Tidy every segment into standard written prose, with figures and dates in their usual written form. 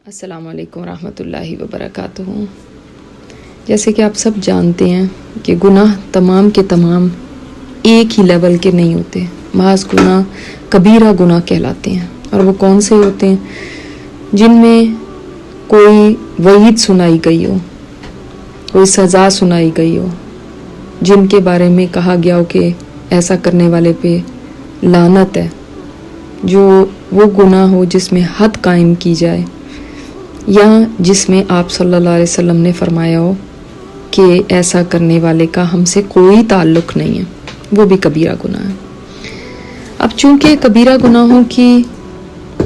السلام علیکم ورحمۃ اللہ وبرکاتہ۔ جیسے کہ آپ سب جانتے ہیں کہ گناہ تمام کے تمام ایک ہی لیول کے نہیں ہوتے، بعض گناہ کبیرہ گناہ کہلاتے ہیں، اور وہ کون سے ہوتے ہیں؟ جن میں کوئی وعید سنائی گئی ہو، کوئی سزا سنائی گئی ہو، جن کے بارے میں کہا گیا ہو کہ ایسا کرنے والے پہ لعنت ہے، جو وہ گناہ ہو جس میں حد قائم کی جائے، یا جس میں آپ صلی اللہ علیہ وسلم نے فرمایا ہو کہ ایسا کرنے والے کا ہم سے کوئی تعلق نہیں ہے، وہ بھی کبیرہ گناہ ہے۔ اب چونکہ کبیرہ گناہوں کی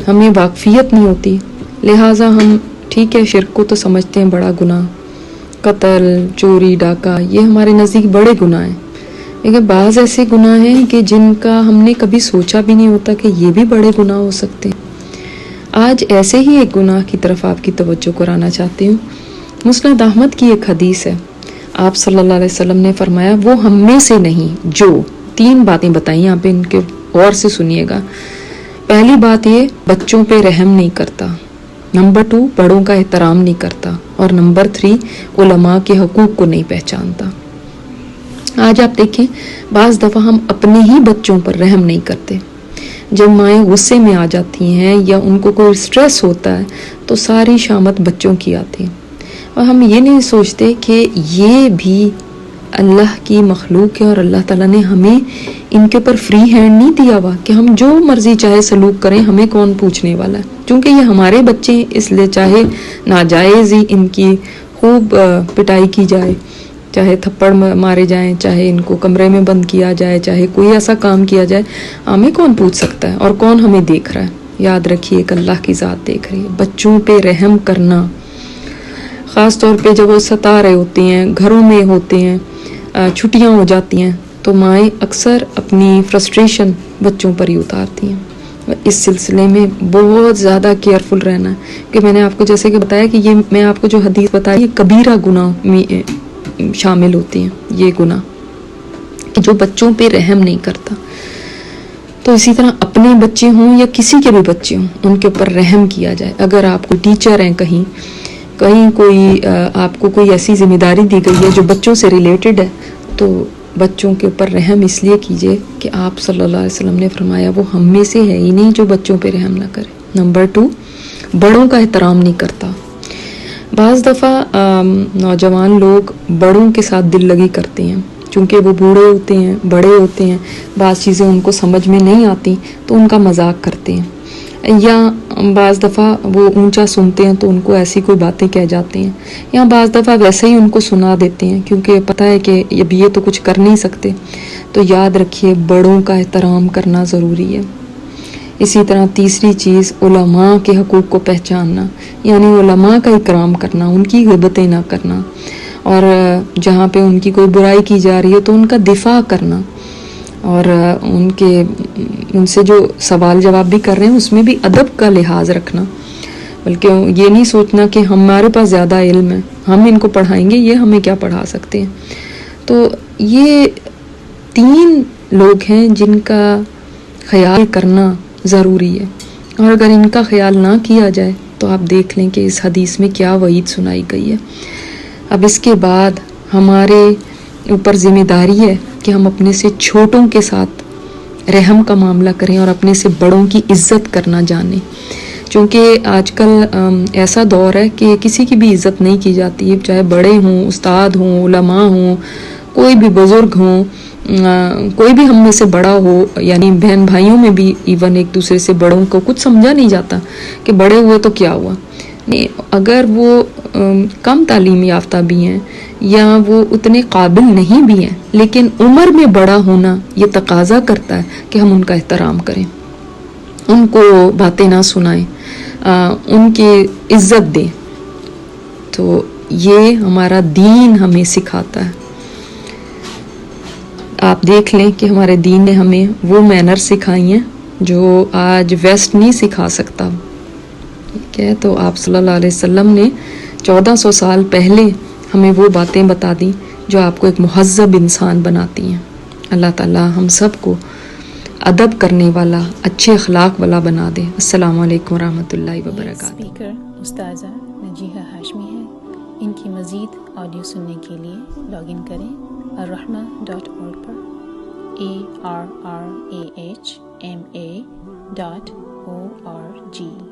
ہمیں واقفیت نہیں ہوتی، لہٰذا ہم ٹھیک ہے شرک کو تو سمجھتے ہیں بڑا گناہ، قتل، چوری، ڈاکہ، یہ ہمارے نزدیک بڑے گناہ ہیں، لیکن بعض ایسے گناہ ہیں کہ جن کا ہم نے کبھی سوچا بھی نہیں ہوتا کہ یہ بھی بڑے گناہ ہو سکتے ہیں۔ آج ایسے ہی ایک گناہ کی طرف آپ کی توجہ کرانا چاہتی ہوں۔ مسند احمد کی ایک حدیث ہے، آپ صلی اللہ علیہ وسلم نے فرمایا وہ ہم میں سے نہیں جو، تین باتیں بتائیں، یہاں پہ ان کے غور سے سنیے گا۔ پہلی بات یہ، بچوں پہ رحم نہیں کرتا، نمبر 2 بڑوں کا احترام نہیں کرتا، اور نمبر 3 علماء کے حقوق کو نہیں پہچانتا۔ آج آپ دیکھیں بعض دفعہ ہم اپنے ہی بچوں پر رحم نہیں کرتے، جب مائیں غصے میں آ جاتی ہیں یا ان کو کوئی سٹریس ہوتا ہے تو ساری شامت بچوں کی آتی ہے، اور ہم یہ نہیں سوچتے کہ یہ بھی اللہ کی مخلوق ہے، اور اللہ تعالیٰ نے ہمیں ان کے اوپر فری ہینڈ نہیں دیا ہوا کہ ہم جو مرضی چاہے سلوک کریں، ہمیں کون پوچھنے والا ہے، چونکہ یہ ہمارے بچے ہیں، اس لیے چاہے ناجائز ہی ان کی خوب پٹائی کی جائے، چاہے تھپڑ مارے جائیں، چاہے ان کو کمرے میں بند کیا جائے، چاہے کوئی ایسا کام کیا جائے، ہمیں کون پوچھ سکتا ہے اور کون ہمیں دیکھ رہا ہے؟ یاد رکھیے ایک اللہ کی ذات دیکھ رہی ہے۔ بچوں پہ رحم کرنا، خاص طور پہ جب وہ ستا رہے ہوتے ہیں، گھروں میں ہوتے ہیں، چھٹیاں ہو جاتی ہیں، تو مائیں اکثر اپنی فرسٹریشن بچوں پر ہی اتارتی ہیں۔ اس سلسلے میں بہت زیادہ کیئرفل رہنا ہے، کہ میں نے آپ کو جیسے کہ بتایا کہ یہ میں آپ کو جو حدیث بتائی یہ کبیرہ گناہ میں شامل ہوتی ہیں، یہ گناہ کہ جو بچوں پہ رحم نہیں کرتا۔ تو اسی طرح اپنے بچے ہوں یا کسی کے بھی بچے ہوں، ان کے اوپر رحم کیا جائے۔ اگر آپ کو ٹیچر ہیں، کہیں کوئی آپ کو کوئی ایسی ذمہ داری دی گئی ہے جو بچوں سے ریلیٹڈ ہے، تو بچوں کے اوپر رحم اس لیے کیجئے کہ آپ صلی اللہ علیہ وسلم نے فرمایا وہ ہم میں سے ہے ہی نہیں جو بچوں پہ رحم نہ کرے۔ نمبر 2 بڑوں کا احترام نہیں کرتا۔ بعض دفعہ نوجوان لوگ بڑوں کے ساتھ دل لگی کرتے ہیں، چونکہ وہ بوڑھے ہوتے ہیں، بڑے ہوتے ہیں، بعض چیزیں ان کو سمجھ میں نہیں آتی تو ان کا مذاق کرتے ہیں، یا بعض دفعہ وہ اونچا سنتے ہیں تو ان کو ایسی کوئی باتیں کہہ جاتے ہیں، یا بعض دفعہ ویسے ہی ان کو سنا دیتے ہیں کیونکہ پتہ ہے کہ اب یہ تو کچھ کر نہیں سکتے۔ تو یاد رکھیے بڑوں کا احترام کرنا ضروری ہے۔ اسی طرح تیسری چیز علماء کے حقوق کو پہچاننا، یعنی علماء کا اکرام کرنا، ان کی غیبتیں نہ کرنا، اور جہاں پہ ان کی کوئی برائی کی جا رہی ہے تو ان کا دفاع کرنا، اور ان سے جو سوال جواب بھی کر رہے ہیں اس میں بھی ادب کا لحاظ رکھنا، بلکہ یہ نہیں سوچنا کہ ہمارے پاس زیادہ علم ہے، ہم ان کو پڑھائیں گے، یہ ہمیں کیا پڑھا سکتے ہیں۔ تو یہ 3 لوگ ہیں جن کا خیال کرنا ضروری ہے، اور اگر ان کا خیال نہ کیا جائے تو آپ دیکھ لیں کہ اس حدیث میں کیا وعید سنائی گئی ہے۔ اب اس کے بعد ہمارے اوپر ذمہ داری ہے کہ ہم اپنے سے چھوٹوں کے ساتھ رحم کا معاملہ کریں اور اپنے سے بڑوں کی عزت کرنا جانیں، چونکہ آج کل ایسا دور ہے کہ کسی کی بھی عزت نہیں کی جاتی، چاہے بڑے ہوں، استاد ہوں، علماء ہوں، کوئی بھی بزرگ ہوں، کوئی بھی ہم میں سے بڑا ہو، یعنی بہن بھائیوں میں بھی ایون ایک دوسرے سے بڑوں کو کچھ سمجھا نہیں جاتا کہ بڑے ہوئے تو کیا ہوا۔ اگر وہ کم تعلیم یافتہ بھی ہیں یا وہ اتنے قابل نہیں بھی ہیں، لیکن عمر میں بڑا ہونا یہ تقاضا کرتا ہے کہ ہم ان کا احترام کریں، ان کو باتیں نہ سنائیں، ان کی عزت دیں۔ تو یہ ہمارا دین ہمیں سکھاتا ہے۔ آپ دیکھ لیں کہ ہمارے دین نے ہمیں وہ مینر سکھائی ہیں جو آج ویسٹ نہیں سکھا سکتا، ٹھیک ہے؟ تو آپ صلی اللہ علیہ وسلم نے 1400 سال پہلے ہمیں وہ باتیں بتا دیں جو آپ کو ایک مہذب انسان بناتی ہیں۔ اللہ تعالیٰ ہم سب کو ادب کرنے والا، اچھے اخلاق والا بنا دے. السلام علیکم ورحمۃ اللہ وبرکاتہ. اسپیکر استاذہ نجیحہ ہاشمی ہے. ان کی مزید آڈیو سننے کے لیے لاگ ان کریں الرحمہ.org پر ARRAHMA.org.